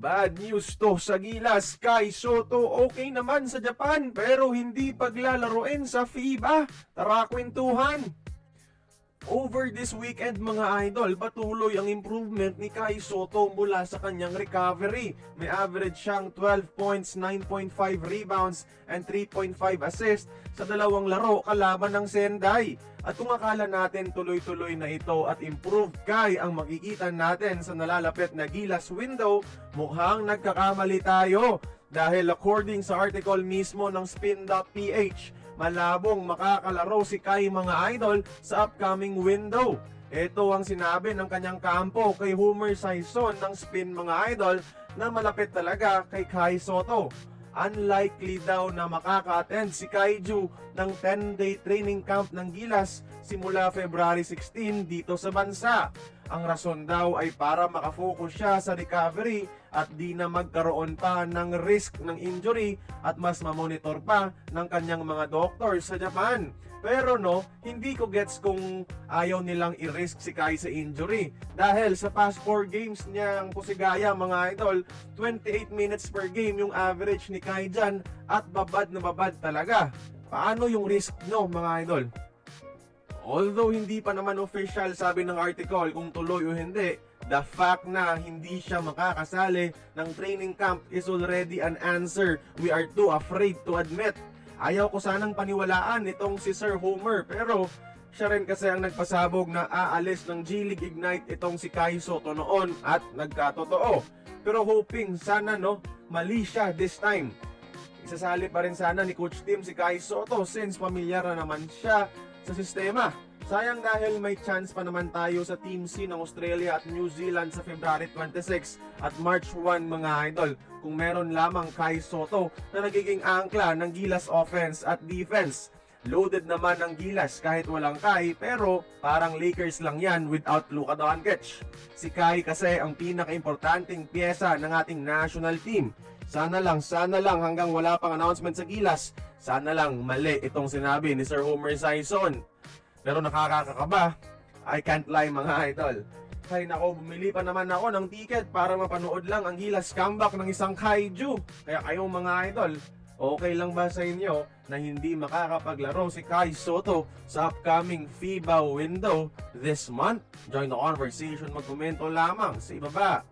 Bad news to sa Gilas. Kai Soto okay naman sa Japan pero hindi paglalaroin sa FIBA. Tara kwentuhan. Over this weekend mga idol, patuloy ang improvement ni Kai Soto mula sa kanyang recovery. May average siyang 12 points, 9.5 rebounds, and 3.5 assists sa dalawang laro kalaban ng Sendai. At kung akala natin tuloy-tuloy na ito at improved Kai ang makikita natin sa nalalapit na Gilas window, mukhang nagkakamali tayo. Dahil according sa article mismo ng Spin.ph, malabong makakalaro si Kai mga idol sa upcoming window. Ito ang sinabi ng kanyang kampo kay Homer Sison ng Spin mga idol na malapit talaga kay Kai Soto. Unlikely daw na makaka-attend si Kaiju ng 10-day training camp ng Gilas simula February 16 dito sa bansa. Ang rason daw ay para makafocus siya sa recovery at di na magkaroon pa ng risk ng injury at mas mamonitor pa ng kanyang mga doctor sa Japan. Pero hindi ko gets kung ayaw nilang i-risk si Kai sa injury. Dahil sa past 4 games niyang Pusigaya mga idol, 28 minutes per game yung average ni Kai dyan at babad na babad talaga. Paano yung risk mga idol? Although hindi pa naman official sabi ng article kung tuloy o hindi, the fact na hindi siya makakasali ng training camp is already an answer we are too afraid to admit. Ayaw ko sanang paniwalaan itong si Sir Homer pero siya rin kasi ang nagpasabog na aalis ng G-League Ignite itong si Kai Soto noon at nagkatotoo. Pero hoping sana mali siya this time. Isasali pa rin sana ni Coach Tim si Kai Soto since pamilyar na naman siya sa sistema. Sayang dahil may chance pa naman tayo sa Team C ng Australia at New Zealand sa February 26 at March 1 mga idol kung meron lamang Kai Soto na nagiging angkla ng Gilas offense at defense. Loaded naman ang Gilas kahit walang Kai pero parang Lakers lang yan without Luka Doncic. Si Kai kasi ang pinaka-importanting pyesa ng ating national team. Sana lang hanggang wala pang announcement sa Gilas, sana lang mali itong sinabi ni Sir Homer Sison. Pero nakakakaba, I can't lie mga idol. Hay nako, bumili pa naman ako ng ticket para mapanood lang ang Gilas comeback ng isang kaiju. Kaya kayong mga idol, okay lang ba sa inyo na hindi makakapaglaro si Kai Soto sa upcoming FIBA window this month? Join the conversation, magkomento lamang sa ibaba.